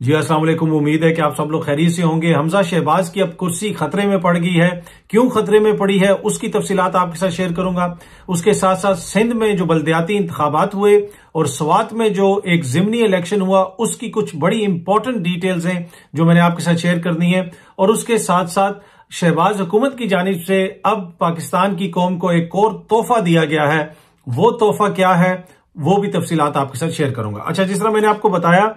जी अस्सलाम वालेकुम। उम्मीद है कि आप सब लोग खैरियत से होंगे। हमजा शहबाज की अब कुर्सी खतरे में पड़ गई है। क्यों खतरे में पड़ी है उसकी तफसीलात आपके साथ शेयर करूंगा। उसके साथ साथ सिंध में जो बल्दियाती इंतखाबात हुए और स्वात में जो एक जिमनी इलेक्शन हुआ उसकी कुछ बड़ी इंपॉर्टेंट डिटेल्स हैं जो मैंने आपके साथ शेयर करनी है। और उसके साथ साथ शहबाज हुकूमत की जानिब से अब पाकिस्तान की कौम को एक और तोहफा दिया गया है। वो तोहफा क्या है वो भी तफसीलात आपके साथ शेयर करूंगा। अच्छा, जिस तरह मैंने आपको बताया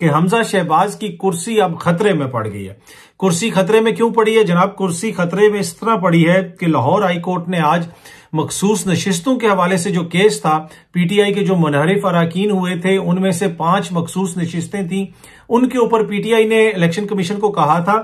कि हमजा शहबाज की कुर्सी अब खतरे में पड़ गई है। कुर्सी खतरे में क्यों पड़ी है जनाब? कुर्सी खतरे में इस तरह पड़ी है कि लाहौर हाई कोर्ट ने आज मखसूस नशिस्तों के हवाले से जो केस था, पीटीआई के जो मुनहरिफ अराकीन हुए थे उनमें से 5 मखसूस नशिस्तें थी, उनके ऊपर पीटीआई ने इलेक्शन कमीशन को कहा था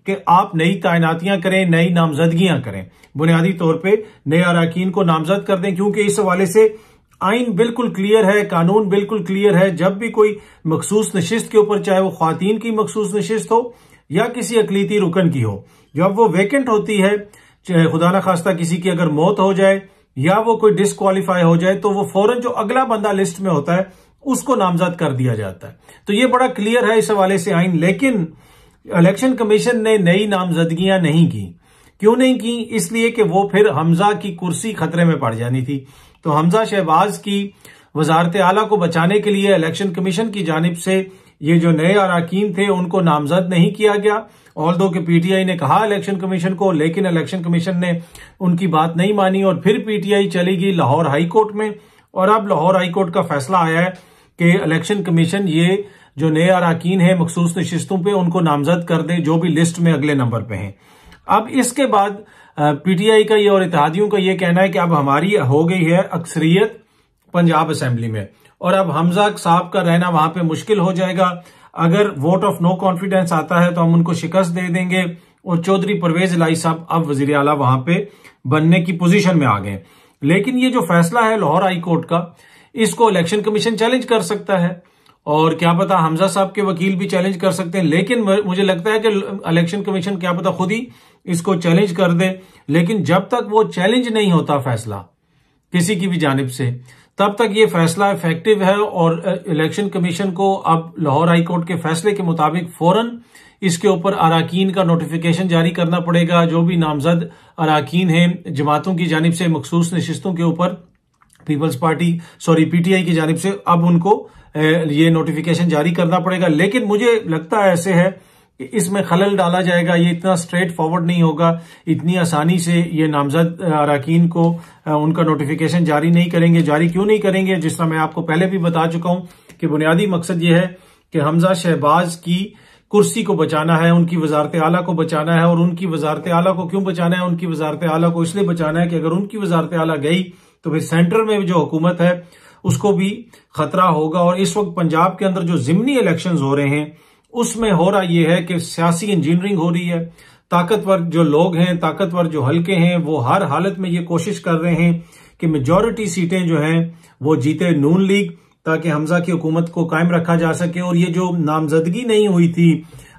कि आप नई तैनातियां करें, नई नामजदगियां करें, बुनियादी तौर पर नए अराकीन को नामजद कर दें, क्योंकि इस हवाले से आइन बिल्कुल क्लियर है, कानून बिल्कुल क्लियर है। जब भी कोई मखसूस नशिस्त के ऊपर, चाहे वो ख्वातीन की मखसूस नशिस्त हो या किसी अकलीती रुकन की हो, जब वो वेकेंट होती है, चाहे खुदा ना खास्ता किसी की अगर मौत हो जाए या वो कोई डिस्क्वालीफाई हो जाए, तो वो फौरन जो अगला बंदा लिस्ट में होता है उसको नामजद कर दिया जाता है। तो ये बड़ा क्लियर है इस हवाले से आइन। लेकिन इलेक्शन कमीशन ने नई नामजदगियां नहीं की। क्यों नहीं की? इसलिए कि वो फिर हमजा की कुर्सी खतरे में पड़ जानी थी। तो हमजा शहबाज की वजारत आला को बचाने के लिए इलेक्शन कमीशन की जानिब से ये जो नए अराकीन थे उनको नामजद नहीं किया गया। ऑल्दो के पीटीआई ने कहा इलेक्शन कमीशन को, लेकिन इलेक्शन कमीशन ने उनकी बात नहीं मानी और फिर पीटीआई चली गई लाहौर हाई कोर्ट में। और अब लाहौर हाई कोर्ट का फैसला आया है कि इलेक्शन कमीशन ये जो नए अराकीन है मखसूस नशिस्तों पे उनको नामजद कर दे जो भी लिस्ट में अगले नंबर पे हैं। अब इसके बाद पीटीआई का ये और इत्तेहादियों का ये कहना है कि अब हमारी हो गई है अक्सरियत पंजाब असेंबली में और अब हमजा साहब का रहना वहां पे मुश्किल हो जाएगा। अगर वोट ऑफ नो कॉन्फिडेंस आता है तो हम उनको शिकस्त दे देंगे और चौधरी परवेज इलाही साहब अब वजीर आला वहां पे बनने की पोजीशन में आ गए। लेकिन ये जो फैसला है लाहौर हाई कोर्ट का, इसको इलेक्शन कमीशन चैलेंज कर सकता है और क्या पता हमजा साहब के वकील भी चैलेंज कर सकते हैं। लेकिन मुझे लगता है कि इलेक्शन कमीशन क्या पता खुद ही इसको चैलेंज कर दे। लेकिन जब तक वो चैलेंज नहीं होता फैसला किसी की भी जानिब से, तब तक ये फैसला इफेक्टिव है और इलेक्शन कमीशन को अब लाहौर हाई कोर्ट के फैसले के मुताबिक फौरन इसके ऊपर अराकीन का नोटिफिकेशन जारी करना पड़ेगा। जो भी नामजद अराकीन हैं जमातों की जानिब से मखसूस नशिस्तों के ऊपर पीटीआई की जानिब से अब उनको ये नोटिफिकेशन जारी करना पड़ेगा। लेकिन मुझे लगता है ऐसे है कि इसमें खलल डाला जाएगा। ये इतना स्ट्रेट फॉरवर्ड नहीं होगा, इतनी आसानी से ये नामजद अराकीन को उनका नोटिफिकेशन जारी नहीं करेंगे। जारी क्यों नहीं करेंगे? जिस तरह मैं आपको पहले भी बता चुका हूं कि बुनियादी मकसद ये है कि हमजा शहबाज की कुर्सी को बचाना है, उनकी वजारत आला को बचाना है। और उनकी वजारत आला को क्यों बचाना है? उनकी वजारत आला को इसलिए बचाना है कि अगर उनकी वजारत आला गई तो फिर सेंटर में जो हुकूमत है उसको भी खतरा होगा। और इस वक्त पंजाब के अंदर जो जिमनी इलेक्शंस हो रहे हैं उसमें हो रहा यह है कि सियासी इंजीनियरिंग हो रही है। ताकतवर जो लोग हैं, ताकतवर जो हल्के हैं, वो हर हालत में ये कोशिश कर रहे हैं कि मेजॉरिटी सीटें जो हैं वो जीते नून लीग, ताकि हमजा की हुकूमत को कायम रखा जा सके। और ये जो नामजदगी नहीं हुई थी,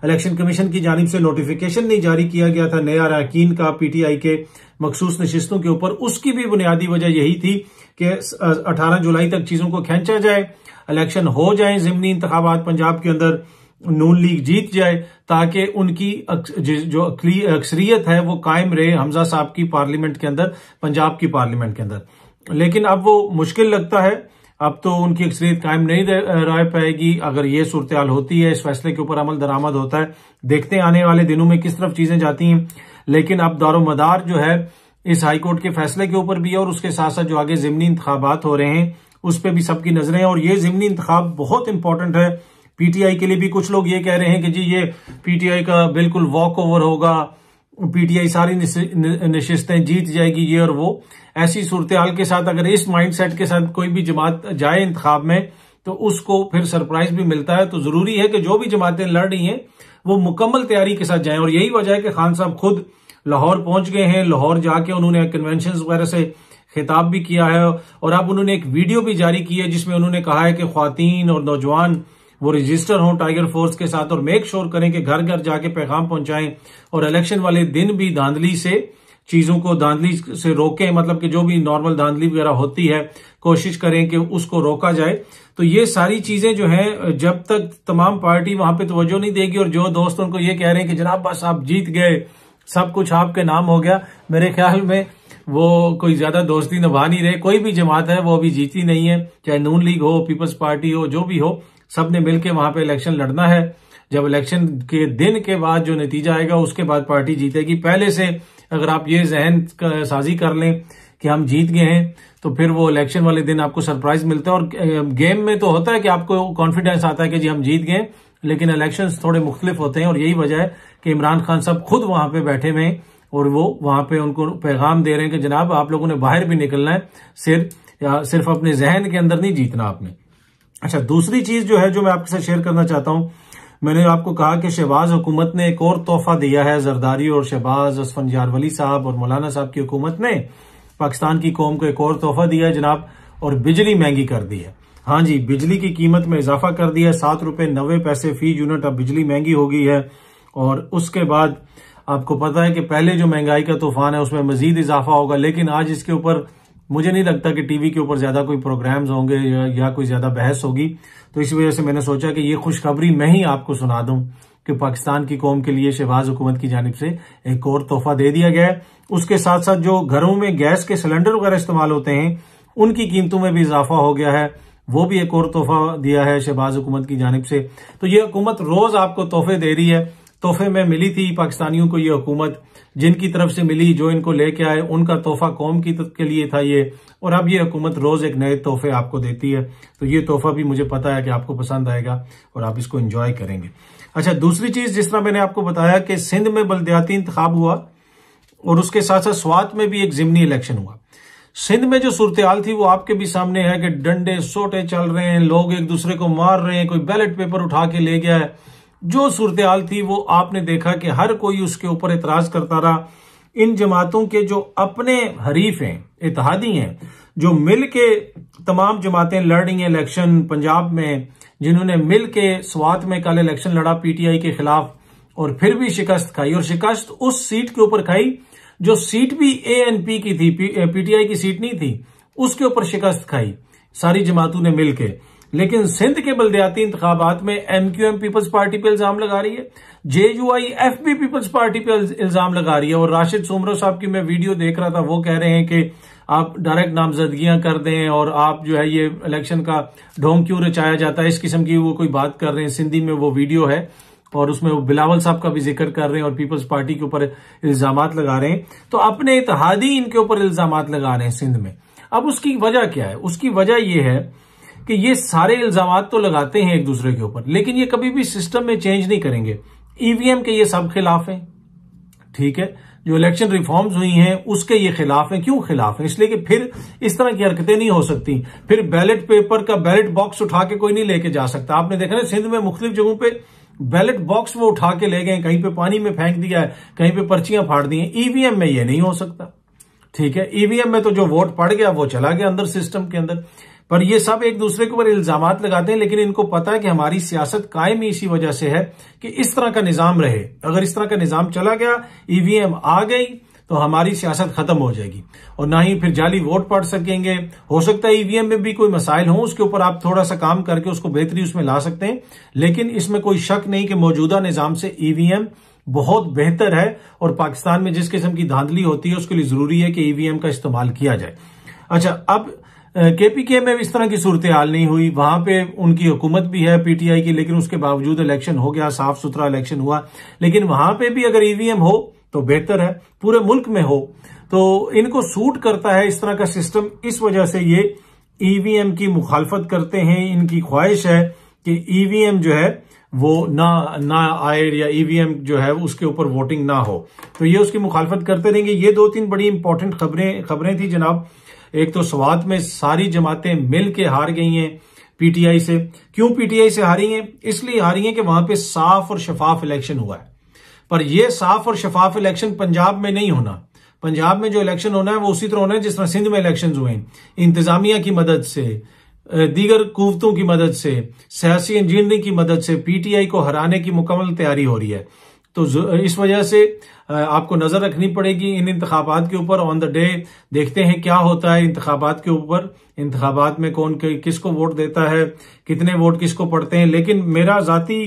इलेक्शन कमीशन की जानिब से नोटिफिकेशन नहीं जारी किया गया था नया अराकीन का पीटीआई के मखसूस नशिस्तों के ऊपर, उसकी भी बुनियादी वजह यही थी कि 18 जुलाई तक चीजों को खींचा जाए, इलेक्शन हो जाए, जिमनी इंतखाबात पंजाब के अंदर नून लीग जीत जाए, ताकि उनकी जो अक्सरियत है वो कायम रहे हमजा साहब की पार्लियामेंट के अंदर, पंजाब की पार्लियामेंट के अंदर। लेकिन अब वो मुश्किल लगता है, अब तो उनकी अक्सरियत कायम नहीं रह पाएगी अगर ये सूरत हाल होती है, इस फैसले के ऊपर अमल दरामद होता है। देखते हैं आने वाले दिनों में किस तरफ चीजें जाती हैं। लेकिन अब दारोमदार जो है इस हाईकोर्ट के फैसले के ऊपर भी है और उसके साथ साथ जो आगे जिमनी इंतखाबात हो रहे हैं उस पर भी सबकी नजरें हैं। और ये जिमनी इंतखाब बहुत इंपॉर्टेंट है पीटीआई के लिए भी। कुछ लोग ये कह रहे हैं कि जी ये पीटीआई का बिल्कुल वॉक ओवर होगा, पीटीआई सारी नशिस्तें जीत जाएगी, ये और वो। ऐसी सूरत हाल के साथ अगर इस माइंडसेट के साथ कोई भी जमात जाए इंतखाब में तो उसको फिर सरप्राइज भी मिलता है। तो जरूरी है कि जो भी जमातें लड़ रही हैं वो मुकम्मल तैयारी के साथ जाएं। और यही वजह है कि खान साहब खुद लाहौर पहुंच गए हैं। लाहौर जाके उन्होंने कन्वेंशन वगैरह से खिताब भी किया है और अब उन्होंने एक वीडियो भी जारी की है जिसमें उन्होंने कहा है कि ख्वातीन और नौजवान वो रजिस्टर हों टाइगर फोर्स के साथ और मेक श्योर करें कि घर घर जाके पैगाम पहुंचाएं और इलेक्शन वाले दिन भी धांधली से चीजों को धांधली से रोकें, मतलब कि जो भी नॉर्मल धांधली वगैरह होती है कोशिश करें कि उसको रोका जाए। तो ये सारी चीजें जो है, जब तक तमाम पार्टी वहां पे तवज्जो नहीं देगी और जो दोस्त उनको ये कह रहे हैं कि जनाब बस आप जीत गए, सब कुछ आपके नाम हो गया, मेरे ख्याल में वो कोई ज्यादा दोस्ती निभा नहीं रहे। कोई भी जमात है वो अभी जीती नहीं है, चाहे नून लीग हो, पीपल्स पार्टी हो, जो भी हो, सबने मिलकर वहां पे इलेक्शन लड़ना है। जब इलेक्शन के दिन के बाद जो नतीजा आएगा उसके बाद पार्टी जीतेगी। पहले से अगर आप ये जहन साजी कर लें कि हम जीत गए हैं तो फिर वो इलेक्शन वाले दिन आपको सरप्राइज मिलता है। और गेम में तो होता है कि आपको कॉन्फिडेंस आता है कि जी हम जीत गए, लेकिन इलेक्शंस थोड़े मुख्तलिफ होते हैं और यही वजह है कि इमरान खान साहब खुद वहां पे बैठे हुए हैं और वो वहां पे उनको पैगाम दे रहे हैं कि जनाब आप लोगों ने बाहर भी निकलना है, सिर्फ अपने जहन के अंदर नहीं जीतना आपने। अच्छा, दूसरी चीज जो है जो मैं आपके साथ शेयर करना चाहता हूं, मैंने आपको कहा कि शहबाज हुकूमत ने एक और तोहफा दिया है। जरदारी और शहबाज, असफंजार वली साहब और मौलाना साहब की हुकूमत ने पाकिस्तान की कौम को एक और तोहफा दिया है जनाब, और बिजली महंगी कर दी है। हाँ जी, बिजली की कीमत में इजाफा कर दिया है, 7.90 फी यूनिट अब बिजली महंगी हो गई है। और उसके बाद आपको पता है कि पहले जो महंगाई का तूफान है उसमें मजीद इजाफा होगा, लेकिन आज इसके ऊपर मुझे नहीं लगता कि टीवी के ऊपर ज्यादा कोई प्रोग्राम्स होंगे या कोई ज्यादा बहस होगी। तो इस वजह से मैंने सोचा कि ये खुशखबरी मैं ही आपको सुना दूं कि पाकिस्तान की कौम के लिए शहबाज हुकूमत की जानिब से एक और तोहफा दे दिया गया है। उसके साथ साथ जो घरों में गैस के सिलेंडर वगैरह इस्तेमाल होते हैं उनकी कीमतों में भी इजाफा हो गया है, वो भी एक और तोहफा दिया है शहबाज हुकूमत की जानिब से। तो ये हुकूमत रोज आपको तोहफे दे रही है। तोहफे में मिली थी पाकिस्तानियों को ये हुकूमत, जिनकी तरफ से मिली, जो इनको लेके आए, उनका तोहफा कौम के लिए था ये, और अब ये हुकूमत रोज एक नए तोहफे आपको देती है। तो ये तोहफा भी मुझे पता है कि आपको पसंद आएगा और आप इसको एंजॉय करेंगे। अच्छा, दूसरी चीज, जिस तरह मैंने आपको बताया कि सिंध में बल्दियाती इंतखाब हुआ और उसके साथ साथ स्वात में भी एक जिमनी इलेक्शन हुआ। सिंध में जो सूरत-ए-हाल थी वो आपके भी सामने है कि डंडे सोटे चल रहे हैं, लोग एक दूसरे को मार रहे हैं, कोई बैलेट पेपर उठा के ले गया है। जो सूरत-ए-हाल थी वो आपने देखा कि हर कोई उसके ऊपर एतराज करता रहा। इन जमातों के जो अपने हरीफ हैं, इत्तेहादी हैं, जो मिल के तमाम जमातें लड़ रही हैं इलेक्शन पंजाब में, जिन्होंने मिल के स्वात में कल इलेक्शन लड़ा पीटीआई के खिलाफ और फिर भी शिकस्त खाई, और शिकस्त उस सीट के ऊपर खाई जो सीट भी एएनपी की थी, पीटीआई की सीट नहीं थी, उसके ऊपर शिकस्त खाई सारी जमातों ने मिलकर। लेकिन सिंध के बल्दियाती इंतखाबात में एमक्यूएम पीपल्स पार्टी पे इल्जाम लगा रही है, जेयूआईएफ भी पीपल्स पार्टी पे इल्जाम लगा रही है। और राशिद सोमरो साहब की मैं वीडियो देख रहा था, वो कह रहे हैं कि आप डायरेक्ट नामजदगियां कर दें और आप जो है ये इलेक्शन का ढोंग क्यों रचाया जाता है, इस किस्म की वो कोई बात कर रहे हैं। सिंधी में वो वीडियो है और उसमें वो बिलावल साहब का भी जिक्र कर रहे हैं और पीपल्स पार्टी के ऊपर इल्जामात लगा रहे हैं। तो अपने इत्तेहादी इनके ऊपर इल्जामात लगा रहे हैं सिंध में। अब उसकी वजह क्या है? उसकी वजह यह है कि ये सारे इल्जामात तो लगाते हैं एक दूसरे के ऊपर, लेकिन ये कभी भी सिस्टम में चेंज नहीं करेंगे। ईवीएम के ये सब खिलाफ हैं, ठीक है, जो इलेक्शन रिफॉर्म्स हुई हैं उसके ये खिलाफ हैं। क्यों खिलाफ हैं? इसलिए कि फिर इस तरह की हरकतें नहीं हो सकती। फिर बैलेट पेपर का बैलेट बॉक्स उठा के कोई नहीं लेके जा सकता। आपने देखा ना, सिंध में मुख्तलिफ जगहों पे बैलेट बॉक्स वो उठा के ले गए, कहीं पे पानी में फेंक दिया है, कहीं पे पर्चियां फाड़ दी हैं। ईवीएम में ये नहीं हो सकता, ठीक है। ईवीएम में तो जो वोट पड़ गया वो चला गया अंदर सिस्टम के अंदर। पर ये सब एक दूसरे के ऊपर इल्जामात लगाते हैं, लेकिन इनको पता है कि हमारी सियासत कायम ही इसी वजह से है कि इस तरह का निजाम रहे। अगर इस तरह का निजाम चला गया, ईवीएम आ गई, तो हमारी सियासत खत्म हो जाएगी और ना ही फिर जाली वोट पड़ सकेंगे। हो सकता है ईवीएम में भी कोई मसाइल हो, उसके ऊपर आप थोड़ा सा काम करके उसको बेहतरी उसमें ला सकते हैं, लेकिन इसमें कोई शक नहीं कि मौजूदा निजाम से ईवीएम बहुत बेहतर है। और पाकिस्तान में जिस किस्म की धांधली होती है उसके लिए जरूरी है कि ईवीएम का इस्तेमाल किया जाए। अच्छा, अब केपीके में इस तरह की सूरत हाल नहीं हुई। वहां पे उनकी हुकूमत भी है पीटीआई की, लेकिन उसके बावजूद इलेक्शन हो गया, साफ सुथरा इलेक्शन हुआ। लेकिन वहां पे भी अगर ईवीएम हो तो बेहतर है, पूरे मुल्क में हो तो इनको सूट करता है इस तरह का सिस्टम। इस वजह से ये ईवीएम की मुखालफत करते हैं। इनकी ख्वाहिश है कि ईवीएम जो है वो ना आए या ईवीएम जो है उसके ऊपर वोटिंग ना हो, तो ये उसकी मुखालफत करते रहेंगे। ये 2-3 बड़ी इंपॉर्टेंट खबरें थी जनाब। एक तो स्वात में सारी जमातें मिल के हार गई हैं पीटीआई से। क्यों पीटीआई से हारी हैं? इसलिए हारी हैं कि वहां पे साफ और शफाफ इलेक्शन हुआ है। पर यह साफ और शफाफ इलेक्शन पंजाब में नहीं होना। पंजाब में जो इलेक्शन होना है वो उसी तरह होना है जिस तरह सिंध में इलेक्शन हुए हैं, इंतजामिया की मदद से, दीगर कुव्वतों की मदद से, सियासी इंजीनियरिंग की मदद से पीटीआई को हराने की मुकम्मल तैयारी हो रही है। तो इस वजह से आपको नजर रखनी पड़ेगी इन इंतखाबात के ऊपर। ऑन द डे देखते हैं क्या होता है इंतखाबात के ऊपर, इंतखाबात में कौन किसको वोट देता है, कितने वोट किसको पड़ते हैं। लेकिन मेरा जाती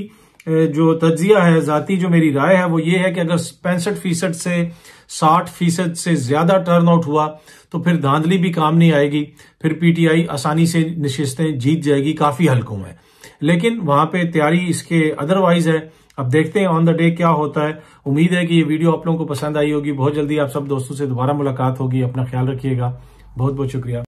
जो तज्जिया है, जाती जो मेरी राय है वो ये है कि अगर 65% से 60% से ज्यादा टर्न आउट हुआ तो फिर धांधली भी काम नहीं आएगी, फिर पीटीआई आसानी से नशिस्तें जीत जाएगी काफी हलकों में। लेकिन वहां पे तैयारी इसके अदरवाइज है। अब देखते हैं ऑन द डे क्या होता है। उम्मीद है कि ये वीडियो आप लोगों को पसंद आई होगी। बहुत जल्दी आप सब दोस्तों से दोबारा मुलाकात होगी। अपना ख्याल रखिएगा। बहुत बहुत शुक्रिया।